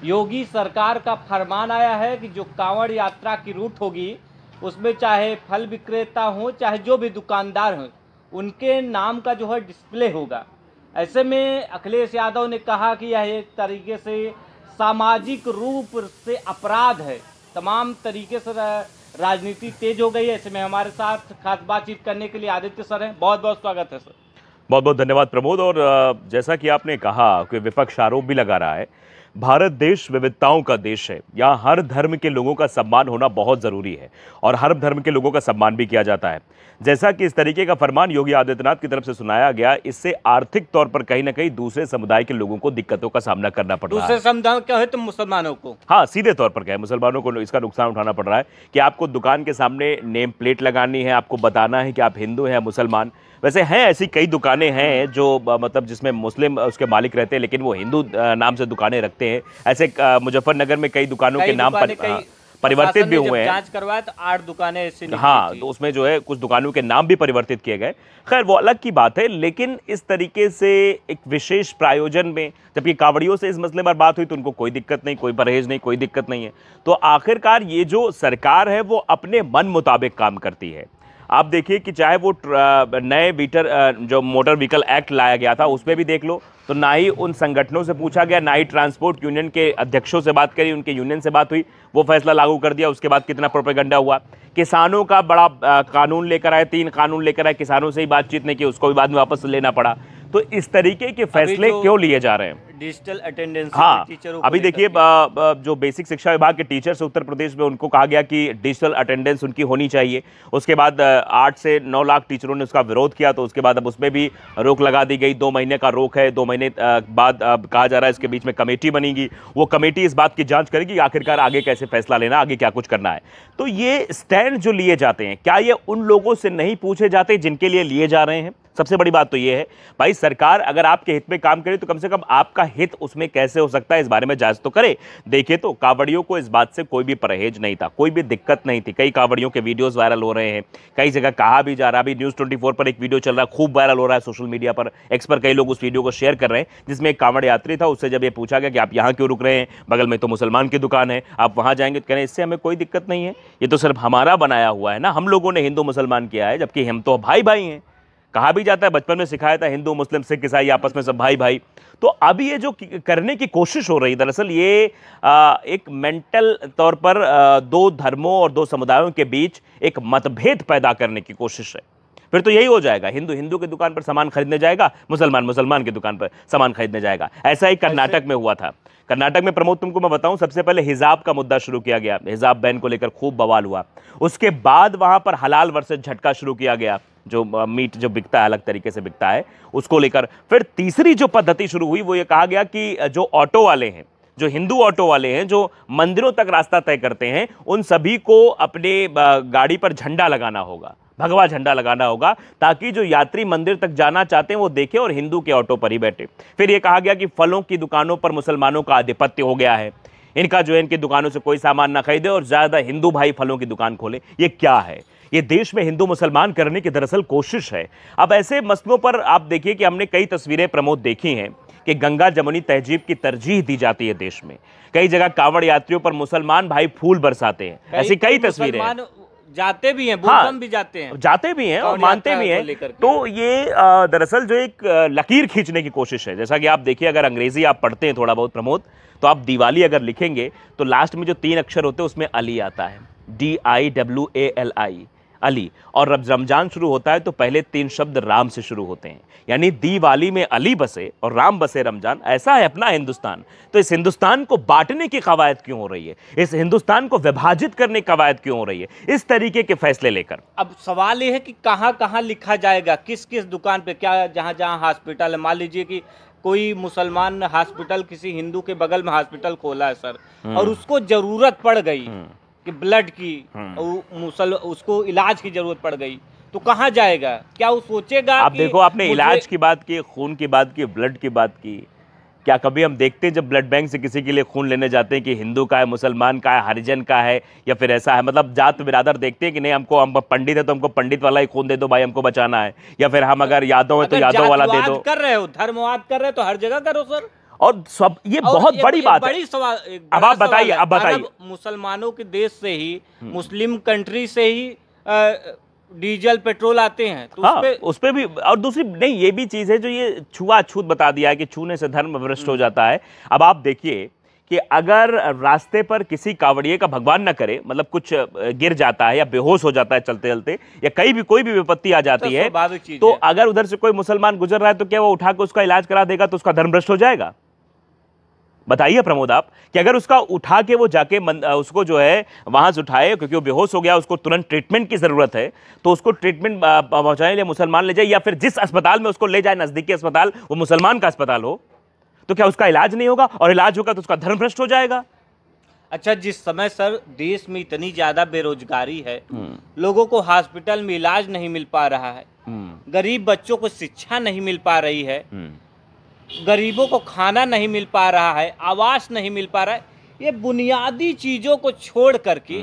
योगी सरकार का फरमान आया है कि जो कांवड़ यात्रा की रूट होगी उसमें चाहे फल विक्रेता हो चाहे जो भी दुकानदार हो उनके नाम का जो है डिस्प्ले होगा। ऐसे में अखिलेश यादव ने कहा कि यह एक तरीके से सामाजिक रूप से अपराध है, तमाम तरीके से राजनीति तेज हो गई है। ऐसे में हमारे साथ खास बातचीत करने के लिए आदित्य सर हैं, बहुत बहुत स्वागत है सर। बहुत बहुत धन्यवाद प्रमोद। और जैसा कि आपने कहा कि विपक्ष आरोप भी लगा रहा है, भारत देश विविधताओं का देश है। यहाँ हर धर्म के लोगों का सम्मान होना बहुत ज़रूरी है और हर धर्म के लोगों का सम्मान भी किया जाता है। जैसा कि इस तरीके का फरमान योगी आदित्यनाथ की तरफ से सुनाया गया, इससे आर्थिक तौर पर कहीं ना कहीं दूसरे समुदाय के लोगों को दिक्कतों का सामना करना पड़ रहा है। दूसरे समुदाय क्या है तो मुसलमानों को, हाँ, सीधे तौर पर क्या है, मुसलमानों को इसका नुकसान उठाना पड़ रहा है कि आपको दुकान के सामने नेम प्लेट लगानी है, आपको बताना है कि आप हिंदू हैं मुसलमान। वैसे हैं ऐसी कई दुकानें हैं जो मतलब जिसमें मुस्लिम उसके मालिक रहते हैं लेकिन वो हिंदू नाम से दुकानें रखते हैं। ऐसे मुजफ्फरनगर में कई दुकानों के नाम पर परिवर्तित भी हुए हैं। जांच करवाया तो 8 दुकानें ऐसी निकली। हाँ, तो उसमें जो है कुछ दुकानों के नाम भी परिवर्तित किए गए। खैर वो अलग की बात है, लेकिन इस तरीके से एक विशेष प्रायोजन में जबकि कांवड़ियों से इस मसले पर बात हुई तो उनको कोई दिक्कत नहीं, कोई परहेज नहीं, कोई दिक्कत नहीं है। तो आखिरकार ये जो सरकार है वो अपने मन मुताबिक काम करती है। आप देखिए कि चाहे वो नए जो मोटर व्हीकल एक्ट लाया गया था उसमें भी देख लो तो ना ही उन संगठनों से पूछा गया, ना ही ट्रांसपोर्ट यूनियन के अध्यक्षों से बात करी, उनके यूनियन से बात हुई, वो फैसला लागू कर दिया। उसके बाद कितना प्रोपेगेंडा हुआ। किसानों का बड़ा कानून लेकर आए, 3 कानून लेकर आए, किसानों से ही बातचीत नहीं की, उसको भी बाद में वापस लेना पड़ा। तो इस तरीके के फैसले क्यों लिए जा रहे हैं? डिजिटल अटेंडेंस, हाँ, अभी देखिए जो बेसिक शिक्षा विभाग के टीचर्स उत्तर प्रदेश में उनको कहा गया कि डिजिटल अटेंडेंस उनकी होनी चाहिए। उसके बाद 8 से 9 लाख टीचरों ने उसका विरोध किया, तो उसके बाद अब उसमें भी रोक लगा दी गई। 2 महीने का रोक है। 2 महीने बाद कहा जा रहा है इसके बीच में कमेटी बनेगी, वो कमेटी इस बात की जांच करेगी आखिरकार आगे कैसे फैसला लेना, आगे क्या कुछ करना है। तो ये स्टैंड जो लिए जाते हैं, क्या ये उन लोगों से नहीं पूछे जाते जिनके लिए लिए जा रहे हैं? सबसे बड़ी बात तो ये है भाई, सरकार अगर आपके हित में काम करे तो कम से कम आपका हित उसमें कैसे हो सकता है इस बारे में जांच तो करे। देखिए तो कांवड़ियों को इस बात से कोई भी परहेज नहीं था, कोई भी दिक्कत नहीं थी। कई कांवड़ियों के वीडियोस वायरल हो रहे हैं, कई जगह कहा भी जा रहा है। अभी न्यूज़ 24 पर एक वीडियो चल रहा है, खूब वायरल हो रहा है सोशल मीडिया पर, एक्स पर कई लोग उस वीडियो को शेयर कर रहे हैं, जिसमें एक कांवड़ यात्री था, उससे जब ये पूछा गया कि आप यहाँ क्यों रुक रहे हैं, बगल में तो मुसलमान की दुकान है, आप वहाँ जाएंगे, तो कह रहे हैं इससे हमें कोई दिक्कत नहीं है, ये तो सिर्फ हमारा बनाया हुआ है ना, हम लोगों ने हिंदू मुसलमान किया है, जबकि हम तो भाई भाई हैं। कहा भी जाता है, बचपन में सिखाया था हिंदू मुस्लिम सिख ईसाई आपस में सब भाई भाई। तो अब ये जो करने की कोशिश हो रही है, दरअसल ये एक मेंटल तौर पर 2 धर्मों और 2 समुदायों के बीच एक मतभेद पैदा करने की कोशिश है। फिर तो यही हो जाएगा, हिंदू हिंदू की दुकान पर सामान खरीदने जाएगा, मुसलमान मुसलमान की दुकान पर सामान खरीदने जाएगा। ऐसा ही कर्नाटक में हुआ था। कर्नाटक में प्रमोद तुमको मैं बताऊं, सबसे पहले हिजाब का मुद्दा शुरू किया गया, हिजाब बैन को लेकर खूब बवाल हुआ। उसके बाद वहां पर हलाल वर्सेस झटका शुरू किया गया, जो मीट जो बिकता है अलग तरीके से बिकता है उसको लेकर। फिर तीसरी जो पद्धति शुरू हुई वो ये कहा गया कि जो ऑटो वाले हैं, जो हिंदू ऑटो वाले हैं, जो मंदिरों तक रास्ता तय करते हैं, उन सभी को अपने गाड़ी पर झंडा लगाना होगा, भगवा झंडा लगाना होगा, ताकि जो यात्री मंदिर तक जाना चाहते हैं वो देखें और हिंदू के ऑटो पर ही बैठे। फिर ये कहा गया कि फलों की दुकानों पर मुसलमानों का आधिपत्य हो गया है, इनका जो है इनकी दुकानों से कोई सामान ना खरीदे और ज्यादा हिंदू भाई फलों की दुकान खोले। ये क्या है? ये देश में हिंदू मुसलमान करने की दरअसल कोशिश है। अब ऐसे मसलों पर आप देखिए कि हमने कई तस्वीरें प्रमोद देखी हैं कि गंगा जमुनी तहजीब की तरजीह दी जाती है देश में। कई जगह कांवड़ यात्रियों पर मुसलमान भाई फूल बरसाते हैं, ऐसी कई तस्वीरें हैं। जाते भी हैं, बोलबम भी जाते हैं और मानते भी हैं। तो ये दरअसल जो एक लकीर खींचने की कोशिश है। जैसा कि आप देखिए, अगर अंग्रेजी आप पढ़ते हैं थोड़ा बहुत प्रमोद, तो आप दिवाली अगर लिखेंगे तो लास्ट में जो 3 अक्षर होते हैं उसमें अली आता है, DIWALI, अली। और जब रमजान शुरू होता है तो पहले 3 शब्द राम से शुरू होते हैं, यानी दिवाली में अली बसे और राम बसे रमजान। ऐसा है अपना हिंदुस्तान। तो इस हिंदुस्तान को बांटने की कवायद क्यों हो रही है? इस हिंदुस्तान को विभाजित करने की कवायद क्यों हो रही है इस तरीके के फैसले लेकर? अब सवाल ये है कि कहाँ कहाँ लिखा जाएगा, किस किस दुकान पे, क्या जहाँ जहाँ हॉस्पिटल है, मान लीजिए कि कोई मुसलमान हॉस्पिटल किसी हिंदू के बगल में हॉस्पिटल खोला है सर, और उसको जरूरत पड़ गई कि ब्लड की, उसको इलाज की जरूरत पड़ गई, तो कहाँ जाएगा? क्या वो सोचेगा? आप देखो, आपने इलाज की बात की, खून की बात की, ब्लड की बात की। क्या कभी हम देखते हैं जब ब्लड बैंक से किसी के लिए खून लेने जाते हैं कि हिंदू का है, मुसलमान का है, हरिजन का है, या फिर ऐसा है? मतलब जात बिरादर देखते हैं कि नहीं, हम पंडित है तो हमको पंडित वाला ही खून दे दो भाई, हमको बचाना है, या फिर हम अगर यादव है तो यादव वाला दे दो। कर रहे हो, धर्मवाद कर रहे हो तो हर जगह करो सर। और सब ये और बहुत बड़ी बात है। बड़ी सवाल, अब आप बताइए, अब बताइए। अरब मुसलमानों के देश से ही, मुस्लिम कंट्री से ही डीजल पेट्रोल आते हैं, तो हाँ, उस पे भी। और दूसरी नहीं, ये भी चीज है जो ये छुआछूत बता दिया है कि छूने से धर्म भ्रष्ट हो जाता है। अब आप देखिए कि अगर रास्ते पर किसी कावड़िए का, भगवान न करे, मतलब कुछ गिर जाता है या बेहोश हो जाता है चलते चलते, या कहीं भी कोई भी विपत्ति आ जाती है, तो अगर उधर से कोई मुसलमान गुजर रहा है तो क्या वो उठा के उसका इलाज करा देगा तो उसका धर्म भ्रष्ट हो जाएगा? बताइए प्रमोद आप, कि अगर उसका उठा के वो जाके उसको जो है वहां से उठाए, क्योंकि वो बेहोश हो गया, उसको तुरंत ट्रीटमेंट की जरूरत है, तो उसको ट्रीटमेंट पहुंचाने के लिए मुसलमान ले जाए, या फिर जिस अस्पताल में उसको ले जाए, नजदीकी अस्पताल, वो मुसलमान का अस्पताल हो, तो क्या उसका इलाज नहीं होगा? और इलाज होगा तो उसका धर्म भ्रष्ट हो जाएगा। अच्छा, जिस समय सर देश में इतनी ज्यादा बेरोजगारी है, लोगों को हॉस्पिटल में इलाज नहीं मिल पा रहा है, गरीब बच्चों को शिक्षा नहीं मिल पा रही है, गरीबों को खाना नहीं मिल पा रहा है, आवास नहीं मिल पा रहा है, ये बुनियादी चीजों को छोड़ करके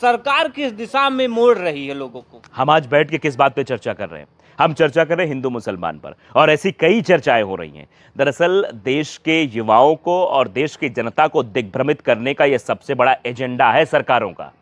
सरकार किस दिशा में मोड़ रही है लोगों को? हम आज बैठ के किस बात पे चर्चा कर रहे हैं? हम चर्चा कर रहे हैं हिंदू मुसलमान पर, और ऐसी कई चर्चाएं हो रही हैं। दरअसल देश के युवाओं को और देश की जनता को दिग्भ्रमित करने का यह सबसे बड़ा एजेंडा है सरकारों का।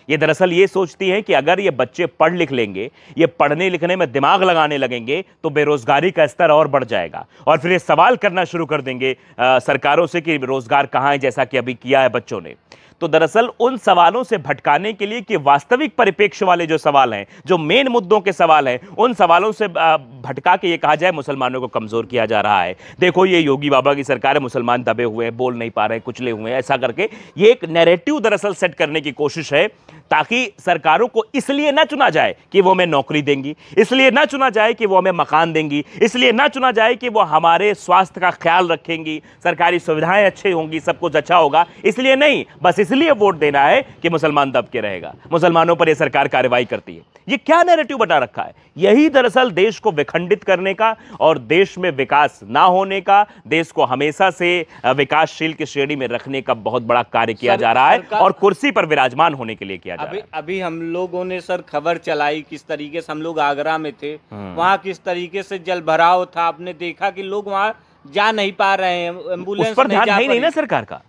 ये दरअसल ये सोचती है कि अगर ये बच्चे पढ़ लिख लेंगे, ये पढ़ने लिखने में दिमाग लगाने लगेंगे, तो बेरोजगारी का स्तर और बढ़ जाएगा, और फिर ये सवाल करना शुरू कर देंगे सरकारों से कि रोजगार कहाँ है, जैसा कि अभी किया है बच्चों ने। तो दरअसल उन सवालों से भटकाने के लिए कि वास्तविक परिप्रेक्ष्य वाले जो सवाल हैं, जो मेन मुद्दों के सवाल हैं, उन सवालों से भटका के ये कहा जाए मुसलमानों को कमजोर किया जा रहा है। देखो ये योगी बाबा की सरकार है, मुसलमान दबे हुए हैं, बोल नहीं पा रहे, कुचले हुए हैं, ऐसा करके ये एक नैरेटिव दरअसल सेट करने की कोशिश है, ताकि सरकारों को इसलिए ना चुना जाए कि वो हमें नौकरी देंगी, इसलिए ना चुना जाए कि वो हमें मकान देंगी, इसलिए ना चुना जाए कि वो हमारे स्वास्थ्य का ख्याल रखेंगी, सरकारी सुविधाएं अच्छी होंगी, सब कुछ अच्छा होगा, इसलिए नहीं, बस इसलिए वोट देना है कि मुसलमान दब के रहेगा, मुसलमानों पर यह सरकार कार्रवाई करती है। ये क्या नैरेटिव बना रखा है? यही दरअसल देश को विखंडित करने का और देश में विकास ना होने का, देश को हमेशा से विकासशील की श्रेणी में रखने का बहुत बड़ा कार्य किया जा रहा है, और कुर्सी पर विराजमान होने के लिए किया जा रहा है। अभी हम लोगों ने सर खबर चलाई, किस तरीके से हम लोग आगरा में थे, वहाँ किस तरीके से जल भराव था, आपने देखा कि लोग वहाँ जा नहीं पा रहे हैं, एम्बुलेंस उस पर ध्यान है नहीं ना सरकार का,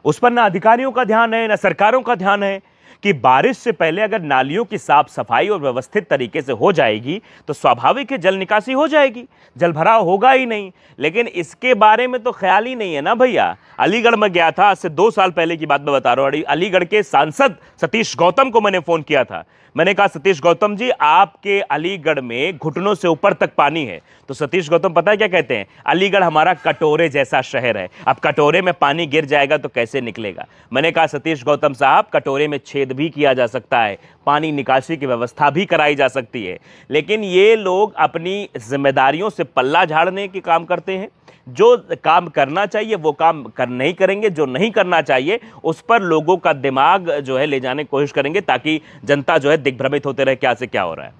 उस पर ना अधिकारियों का ध्यान है, ना सरकारों का ध्यान है कि बारिश से पहले अगर नालियों की साफ सफाई और व्यवस्थित तरीके से हो जाएगी तो स्वाभाविक है जल निकासी हो जाएगी, जल भराव होगा ही नहीं। लेकिन इसके बारे में तो ख्याल ही नहीं है ना भैया। अलीगढ़ में गया था, आज से 2 साल पहले की बात मैं बता रहा हूँ, अलीगढ़ के सांसद सतीश गौतम को मैंने फोन किया था। मैंने कहा सतीश गौतम जी, आपके अलीगढ़ में घुटनों से ऊपर तक पानी है। तो सतीश गौतम पता है क्या कहते हैं? अलीगढ़ हमारा कटोरे जैसा शहर है, अब कटोरे में पानी गिर जाएगा तो कैसे निकलेगा। मैंने कहा सतीश गौतम साहब, कटोरे में छेद भी किया जा सकता है, पानी निकासी की व्यवस्था भी कराई जा सकती है, लेकिन ये लोग अपनी जिम्मेदारियों से पल्ला झाड़ने के काम करते हैं। जो काम करना चाहिए वो काम नहीं करेंगे, जो नहीं करना चाहिए उस पर लोगों का दिमाग जो है ले जाने की कोशिश करेंगे, ताकि जनता जो है दिग्भ्रमित होते रहे क्या से क्या हो रहा है।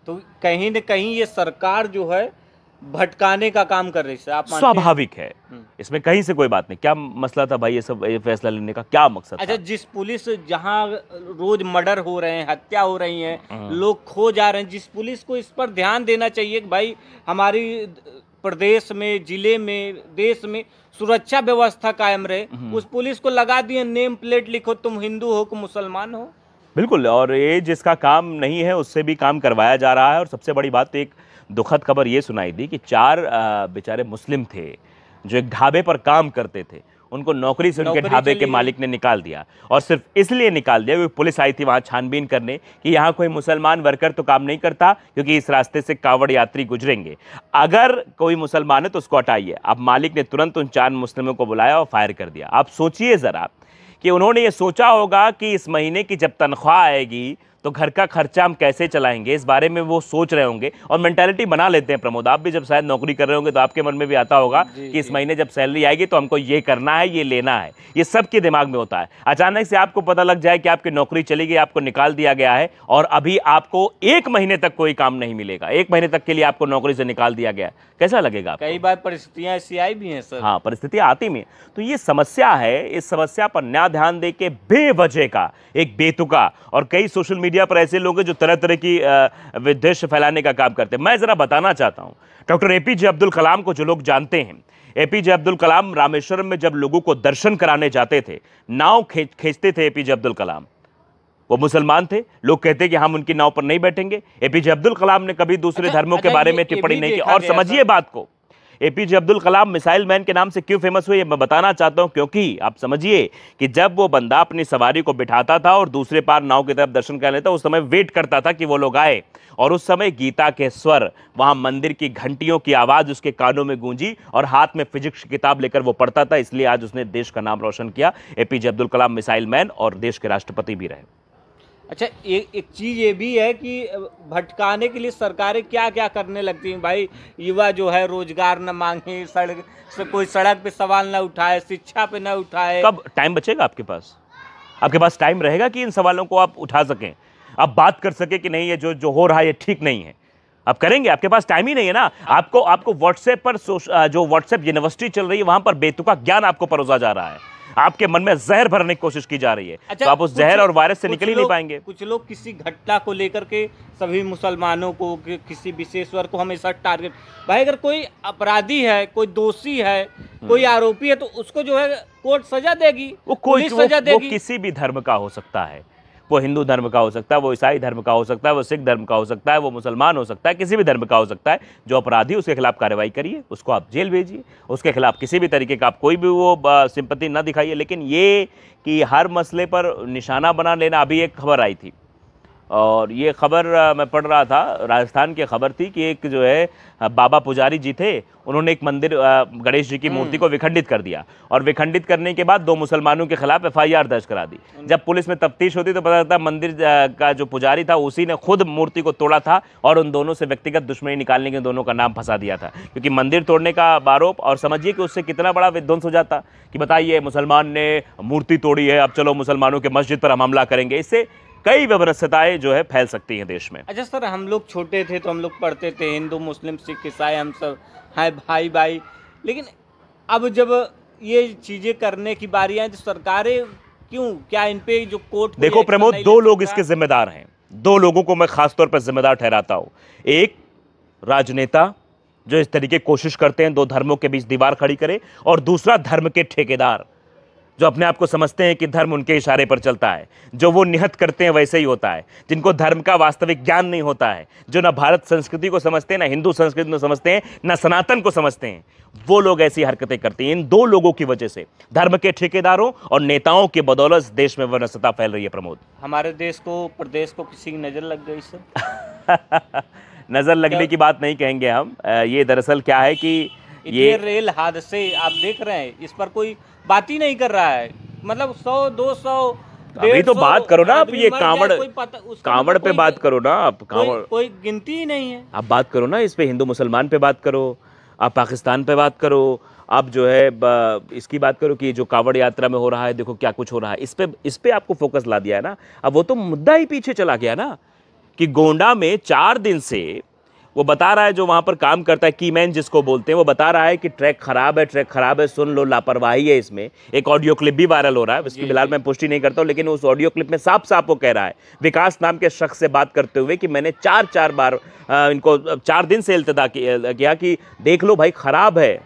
तो कहीं न कहीं ये सरकार जो है भटकाने का काम कर रही है, आप मानते हैं? स्वाभाविक है, इसमें कहीं से कोई बात नहीं। क्या मसला था भाई, ये फैसला लेने का क्या मकसद था? अच्छा, जिस पुलिस, जहां रोज मर्डर हो रहे हैं, हत्या हो रही हैं, लोग खो जा रहे हैं, जिस पुलिस को इस पर ध्यान देना चाहिए कि भाई हमारी प्रदेश में, जिले में, देश में सुरक्षा व्यवस्था कायम रहे, उस पुलिस को लगा दिए नेम प्लेट, लिखो तुम हिंदू हो कि मुसलमान हो। बिल्कुल, और ये जिसका काम नहीं है उससे भी काम करवाया जा रहा है। और सबसे बड़ी बात, एक दुखद खबर ये सुनाई दी कि 4 बेचारे मुस्लिम थे जो एक ढाबे पर काम करते थे, उनको नौकरी से उनके ढाबे के मालिक ने निकाल दिया, और सिर्फ इसलिए निकाल दिया क्योंकि पुलिस आई थी वहां छानबीन करने कि यहाँ कोई मुसलमान वर्कर तो काम नहीं करता, क्योंकि इस रास्ते से कांवड़ यात्री गुजरेंगे, अगर कोई मुसलमान है तो उसको हटाइए। अब मालिक ने तुरंत उन 4 मुस्लिमों को बुलाया और फायर कर दिया। आप सोचिए जरा कि उन्होंने ये सोचा होगा कि इस महीने की जब तनख्वाह आएगी तो घर का खर्चा हम कैसे चलाएंगे, इस बारे में वो सोच रहे होंगे। और मेंटालिटी बना लेते हैं प्रमोद, आप भी जब शायद नौकरी कर रहे होंगे तो आपके मन में भी आता होगा कि इस महीने जब सैलरी आएगी तो हमको ये करना है, ये लेना है, ये सबके दिमाग में होता है। अचानक से आपको पता लग जाए कि आपकी नौकरी चली गई, आपको निकाल दिया गया है, और अभी आपको 1 महीने तक कोई काम नहीं मिलेगा, 1 महीने तक के लिए आपको नौकरी से निकाल दिया गया, कैसा लगेगा? कई बार परिस्थितियां ऐसी आई भी हैं सर। हाँ, परिस्थितियां आती भी हैं। तो ये समस्या है, इस समस्या पर ना ध्यान दे के बेवजह का एक बेतुका, और कई सोशल मीडिया पर ऐसे लोग हैं जो तरह तरह की विद्वेष फैलाने का काम करते हैं। मैं जरा बताना चाहता हूं, डॉक्टर APJ अब्दुल कलाम को जो लोग जानते हैं, एपीजे अब्दुल कलाम रामेश्वरम में जब लोगों को दर्शन कराने जाते थे, नाव खींचते थे एपीजे अब्दुल कलाम। वो मुसलमान थे, लोग कहते कि हम उनकी नाव पर नहीं बैठेंगे। एपीजे अब्दुल कलाम ने कभी दूसरे धर्मों के बारे में टिप्पणी नहीं की। और समझिए बात को, APJ Abdul Kalam missile man के नाम से क्यों फेमस हुए, मैं बताना चाहता हूं। क्योंकि आप समझिए कि जब वो बंदा अपनी सवारी को बिठाता था और दूसरे पार नाव की तरफ दर्शन कर लेता, उस समय वेट करता था कि वो लोग आए, और उस समय गीता के स्वर, वहां मंदिर की घंटियों की आवाज उसके कानों में गूंजी और हाथ में फिजिक्स की किताब लेकर वो पढ़ता था। इसलिए आज उसने देश का नाम रोशन किया। APJ Abdul Kalam missile man और देश के राष्ट्रपति भी रहे। अच्छा, एक चीज़ ये भी है कि भटकाने के लिए सरकारें क्या क्या करने लगती हैं भाई। युवा जो है रोजगार न मांगे, सड़क से कोई सड़क पे सवाल न उठाए, शिक्षा पे न उठाए। कब टाइम बचेगा आपके पास? आपके पास टाइम रहेगा कि इन सवालों को आप उठा सकें, आप बात कर सके कि नहीं ये जो हो रहा है ये ठीक नहीं है? आप करेंगे? आपके पास टाइम ही नहीं है ना। आपको व्हाट्सएप पर जो व्हाट्सएप यूनिवर्सिटी चल रही है वहां पर बेतुका ज्ञान आपको परोसा जा रहा है, आपके मन में जहर भरने की कोशिश की जा रही है। अच्छा, तो आप उस जहर और वायरस से निकल ही नहीं पाएंगे। कुछ लोग किसी घटना को लेकर के सभी मुसलमानों को, किसी विशेष वर्ग को हमेशा टारगेट। भाई अगर कोई अपराधी है, कोई दोषी है, कोई आरोपी है, तो उसको जो है कोर्ट सजा देगी, पुलिस सजा देगी। वो किसी भी धर्म का हो सकता है, वो हिंदू धर्म का हो सकता है, वो ईसाई धर्म का हो सकता है, वो सिख धर्म का हो सकता है, वो मुसलमान हो सकता है, किसी भी धर्म का हो सकता है। जो अपराधी उसके खिलाफ कार्रवाई करिए, उसको आप जेल भेजिए, उसके खिलाफ किसी भी तरीके का आप कोई भी वो सिंपैथी ना दिखाइए। लेकिन ये कि हर मसले पर निशाना बना लेना, अभी एक खबर आई थी और ये खबर मैं पढ़ रहा था, राजस्थान की खबर थी कि एक जो है बाबा पुजारी जी थे, उन्होंने एक मंदिर गणेश जी की मूर्ति को विखंडित कर दिया, और विखंडित करने के बाद 2 मुसलमानों के खिलाफ एफआईआर दर्ज करा दी। जब पुलिस में तफ्तीश होती तो पता चलता मंदिर का जो पुजारी था उसी ने खुद मूर्ति को तोड़ा था और उन दोनों से व्यक्तिगत दुश्मनी निकालने के दोनों का नाम फंसा दिया था, क्योंकि मंदिर तोड़ने का आरोप। और समझिए कि उससे कितना बड़ा विध्वंस हो जाता कि बताइए, मुसलमान ने मूर्ति तोड़ी है, अब चलो मुसलमानों के मस्जिद पर हम हमला करेंगे। इससे कई व्यवस्थाएं जो है फैल सकती हैं देश में। अच्छा सर, हम लोग छोटे थे तो हम लोग पढ़ते थे हिंदू मुस्लिम सिख ईसाई हम सब हैं भाई भाई, लेकिन अब जब ये चीज़ें करने की बारी आई तो सरकारें क्यों, क्या इन पे जो कोर्ट? देखो प्रमोद, 2 लोग इसके जिम्मेदार हैं। 2 लोगों को मैं खासतौर पर जिम्मेदार ठहराता हूं। एक राजनेता जो इस तरीके कोशिश करते हैं 2 धर्मों के बीच दीवार खड़ी करे, और दूसरा धर्म के ठेकेदार जो अपने आप को समझते हैं कि धर्म उनके इशारे पर चलता है, जो वो निहत करते हैं वैसे ही होता है, जिनको धर्म का वास्तविक ज्ञान नहीं होता है, जो ना भारत संस्कृति को समझते हैं, ना हिंदू संस्कृति को समझते हैं, ना सनातन को समझते हैं, वो लोग ऐसी हरकतें करते हैं। इन 2 लोगों की वजह से, धर्म के ठेकेदारों और नेताओं की बदौलत देश में वनस्पता फैल रही है। प्रमोद, हमारे देश को, प्रदेश को किसी की नजर लग गई सर? नजर लगने की बात नहीं कहेंगे हम। ये दरअसल क्या है कि ये रेल हादसे आप देख रहे हैं, इस पर कोई बात ही नहीं कर रहा है। मतलब 100, 200, अभी तो बात करो ना आप, ये कांवड़ पे बात करो ना आप। कोई गिनती ही नहीं है। आप बात करो ना इस पे, हिंदू मुसलमान पे बात करो, आप पाकिस्तान पे बात करो, आप जो है इसकी बात करो कि जो कांवड़ यात्रा में हो रहा है, देखो क्या कुछ हो रहा है। इस पे आपको फोकस ला दिया है ना। अब वो तो मुद्दा ही पीछे चला गया ना कि गोंडा में 4 दिन से वो बता रहा है, जो वहाँ पर काम करता है, कीमैन जिसको बोलते हैं, वो बता रहा है कि ट्रैक खराब है, सुन लो, लापरवाही है। इसमें एक ऑडियो क्लिप भी वायरल हो रहा है, उसकी फिलहाल मैं पुष्टि नहीं करता हूँ, लेकिन उस ऑडियो क्लिप में साफ साफ वो कह रहा है, विकास नाम के शख्स से बात करते हुए, कि मैंने 4 बार इनको 4 दिन से इल्तिजा किया कि देख लो भाई, खराब है,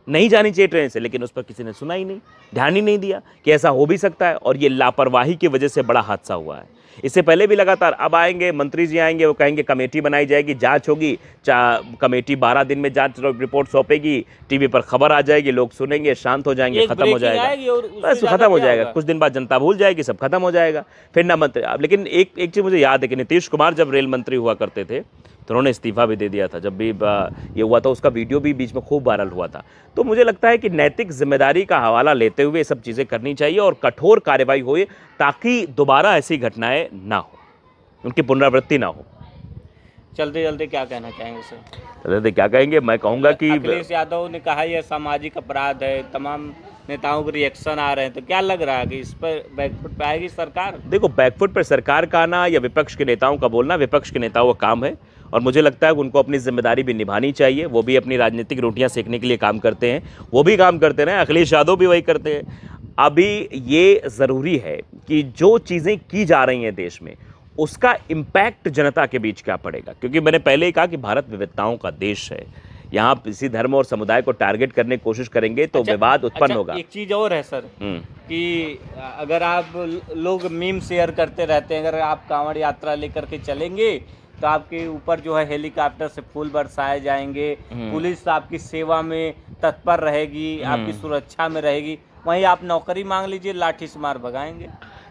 नहीं जानी चाहिए ट्रेन से, लेकिन उस पर किसी ने सुना ही नहीं, ध्यान ही नहीं दिया कि ऐसा हो भी सकता है। और ये लापरवाही की वजह से बड़ा हादसा हुआ है। इससे पहले भी लगातार, अब आएंगे मंत्री जी आएंगे, वो कहेंगे कमेटी बनाई जाएगी, जांच होगी, कमेटी 12 दिन में जांच रिपोर्ट सौंपेगी, टीवी पर खबर आ जाएगी, लोग सुनेंगे, शांत हो जाएंगे, खत्म हो जाएगा, बस खत्म हो जाएगा। कुछ दिन बाद जनता भूल जाएगी, सब खत्म हो जाएगा, फिर ना मंत्री। लेकिन एक चीज़ मुझे याद है कि नीतीश कुमार जब रेल मंत्री हुआ करते थे तो उन्होंने इस्तीफा भी दे दिया था। जब भी ये हुआ था, उसका वीडियो भी बीच में खूब वायरल हुआ था। तो मुझे लगता है कि नैतिक जिम्मेदारी का हवाला लेते हुए ये सब चीज़ें करनी चाहिए और कठोर कार्रवाई होए, ताकि दोबारा ऐसी घटनाएं ना हो, उनकी पुनरावृत्ति ना हो। चलते क्या कहना चाहेंगे सर? चलते क्या कहेंगे, मैं कहूँगा कि अखिलेश यादव ने कहा यह सामाजिक अपराध है, तमाम नेताओं के रिएक्शन आ रहे हैं, तो क्या लग रहा है कि इस पर बैकफुट पे आएगी सरकार? देखो, बैकफुट पर सरकार का आना या विपक्ष के नेताओं का बोलना विपक्ष के नेताओं का काम है, और मुझे लगता है कि उनको अपनी जिम्मेदारी भी निभानी चाहिए। वो भी अपनी राजनीतिक रोटियां सेकने के लिए काम करते हैं, वो भी काम करते रहे, अखिलेश यादव भी वही करते हैं। अभी ये ज़रूरी है कि जो चीज़ें की जा रही हैं देश में, उसका इम्पैक्ट जनता के बीच क्या पड़ेगा, क्योंकि मैंने पहले ही कहा कि भारत विविधताओं का देश है। यहाँ किसी धर्म और समुदाय को टारगेट करने की कोशिश करेंगे तो विवाद उत्पन्न होगा। एक चीज और है सर कि अगर आप लोग मीम शेयर करते रहते हैं, अगर आप कांवड़ यात्रा लेकर के चलेंगे तो आपके ऊपर जो है हेलीकॉप्टर से फूल बरसाए जाएंगे, पुलिस आपकी सेवा में तत्पर रहेगी, आपकी सुरक्षा में रहेगी, वहीं आप नौकरी मांग लीजिए, लाठी से मार भगाएंगे।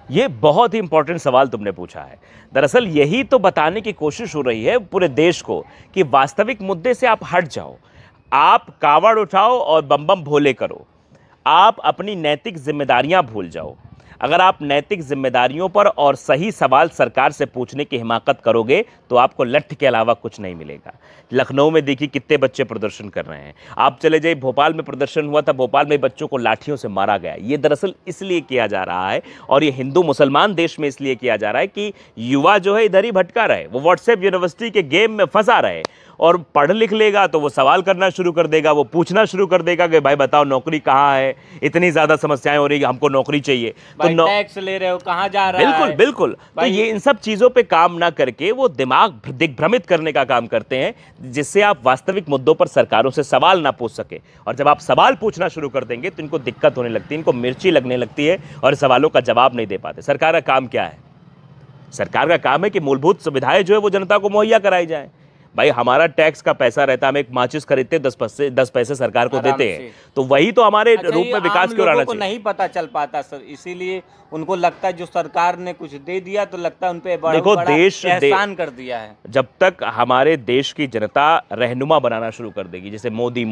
ये बहुत ही इंपॉर्टेंट सवाल तुमने पूछा है। दरअसल यही तो बताने की कोशिश हो रही है पूरे देश को कि वास्तविक मुद्दे से आप हट जाओ, आप कावड़ उठाओ और बम बम भोले करो, आप अपनी नैतिक जिम्मेदारियां भूल जाओ। अगर आप नैतिक जिम्मेदारियों पर और सही सवाल सरकार से पूछने की हिमाकत करोगे तो आपको लठ के अलावा कुछ नहीं मिलेगा। लखनऊ में देखिए कितने बच्चे प्रदर्शन कर रहे हैं, आप चले जाइए भोपाल में प्रदर्शन हुआ था, भोपाल में बच्चों को लाठियों से मारा गया। ये दरअसल इसलिए किया जा रहा है और ये हिंदू मुसलमान देश में इसलिए किया जा रहा है कि युवा जो है इधर ही भटका रहे, वो व्हाट्सएप यूनिवर्सिटी के गेम में फंसा रहे और पढ़ लिख लेगा तो वो सवाल करना शुरू कर देगा, वो पूछना शुरू कर देगा कि भाई बताओ नौकरी कहाँ है, इतनी ज़्यादा समस्याएं हो रही है, हमको नौकरी चाहिए। तो टैक्स ले रहे हो, कहाँ जा रहा है? बिल्कुल बिल्कुल। तो ये इन सब चीज़ों पे काम ना करके वो दिमाग दिग्भ्रमित करने का काम करते हैं, जिससे आप वास्तविक मुद्दों पर सरकारों से सवाल ना पूछ सके। और जब आप सवाल पूछना शुरू कर देंगे तो इनको दिक्कत होने लगती है, इनको मिर्ची लगने लगती है और सवालों का जवाब नहीं दे पाते। सरकार का काम क्या है? सरकार का काम है कि मूलभूत सुविधाएं जो है वो जनता को मुहैया कराई जाए। भाई हमारा टैक्स का पैसा रहता है, हम एक माचिस खरीदते 10 पैसे सरकार को देते हैं, तो वही तो हमारे रूप में विकास क्यों आना चाहिए? नहीं पता चल पाता सर, इसीलिए उनको लगता है जो सरकार ने कुछ दे दिया तो लगता है उन पे बड़ा एहसान कर दिया है। जब तक हमारे देश की जनता रहनुमा बनाना शुरू कर देगी, जैसे मोदी,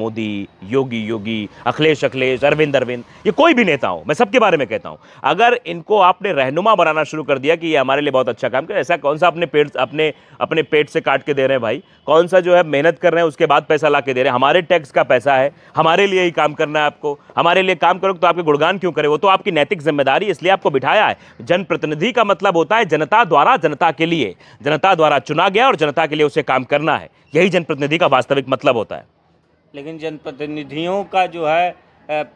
योगी, अखिलेश, अरविंद, ये कोई भी नेता हो, मैं सबके बारे में कहता हूं, अगर इनको आपने रहनुमा बनाना शुरू कर दिया कि ये हमारे लिए बहुत अच्छा काम कर, ऐसा कौन सा अपने पेट से काट के दे रहे हैं भाई? कौन सा जो है मेहनत कर रहे हैं उसके बाद पैसा ला के दे रहे हैं? हमारे टैक्स का पैसा है, हमारे लिए ही काम करना है आपको, हमारे लिए काम करो तो आपके गुणगान क्यों करे? वो तो आपकी नैतिक जिम्मेदारी, इसलिए आपको बिठाया है। जनप्रतिनिधि का मतलब होता है जनता द्वारा जनता के लिए, जनता द्वारा चुना गया और जनता के लिए उसे काम करना है, यही जनप्रतिनिधि का वास्तविक मतलब होता है। लेकिन जनप्रतिनिधियों का जो है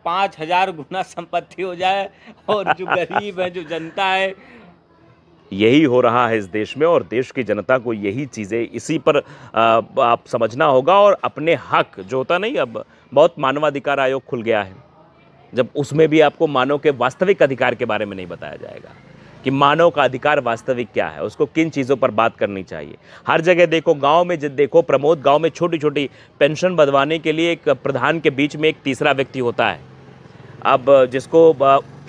5000 गुना संपत्ति हो जाए और जो गरीब है, जो जनता है, यही हो रहा है इस देश में। और देश की जनता को यही चीज़ें, इसी पर आप समझना होगा और अपने हक जो होता नहीं, अब बहुत मानवाधिकार आयोग खुल गया है, जब उसमें भी आपको मानव के वास्तविक अधिकार के बारे में नहीं बताया जाएगा कि मानव का अधिकार वास्तविक क्या है, उसको किन चीज़ों पर बात करनी चाहिए। हर जगह देखो, गांव में देखो प्रमोद, गांव में छोटी छोटी पेंशन बढ़वाने के लिए एक प्रधान के बीच में एक तीसरा व्यक्ति होता है, अब जिसको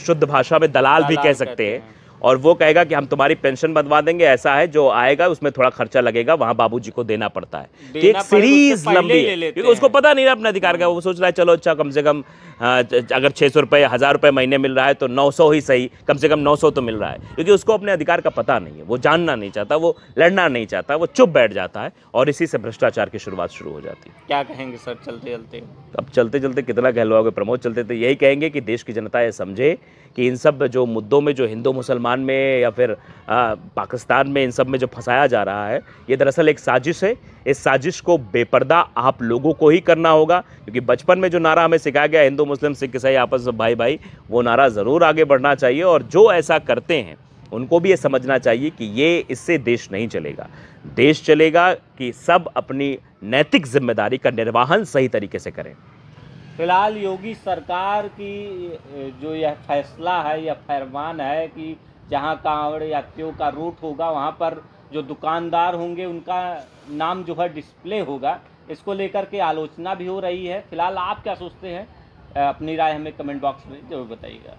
शुद्ध भाषा में दलाल भी कह सकते हैं, और वो कहेगा कि हम तुम्हारी पेंशन बनवा देंगे, ऐसा है जो आएगा उसमें थोड़ा खर्चा लगेगा, वहां बाबूजी को देना पड़ता है। एक सीरीज लंबी है, क्योंकि उसको पता नहीं अपने अधिकार का, वो सोच रहा है चलो अच्छा कम से कम अगर 600 रुपये 1000 रुपये महीने मिल रहा है तो 900 ही सही, कम से कम 900 तो मिल रहा है, क्योंकि उसको अपने अधिकार का पता नहीं है, वो जानना नहीं चाहता, वो लड़ना नहीं चाहता, वो चुप बैठ जाता है और इसी से भ्रष्टाचार की शुरुआत शुरू हो जाती है। क्या कहेंगे सर चलते चलते? अब चलते चलते कितना कहलवाओगे प्रमोद? चलते तो यही कहेंगे कि देश की जनता ये समझे कि इन सब जो मुद्दों में, जो हिंदू मुसलमान में या फिर पाकिस्तान में, इन सब में जो फंसाया जा रहा है, ये दरअसल एक साजिश है। इस साजिश को बेपर्दा आप लोगों को ही करना होगा, क्योंकि बचपन में जो नारा हमें सिखाया गया, हिंदू मुस्लिम सिख ईसाई आपस में भाई भाई, वो नारा ज़रूर आगे बढ़ना चाहिए। और जो ऐसा करते हैं उनको भी ये समझना चाहिए कि ये इससे देश नहीं चलेगा। देश चलेगा कि सब अपनी नैतिक जिम्मेदारी का निर्वहन सही तरीके से करें। फिलहाल योगी सरकार की जो यह फैसला है, यह फरमान है कि जहां कांवड़ यात्रियों का रूट होगा वहां पर जो दुकानदार होंगे उनका नाम जो है डिस्प्ले होगा, इसको लेकर के आलोचना भी हो रही है। फिलहाल आप क्या सोचते हैं? अपनी राय हमें कमेंट बॉक्स में जरूर बताइएगा।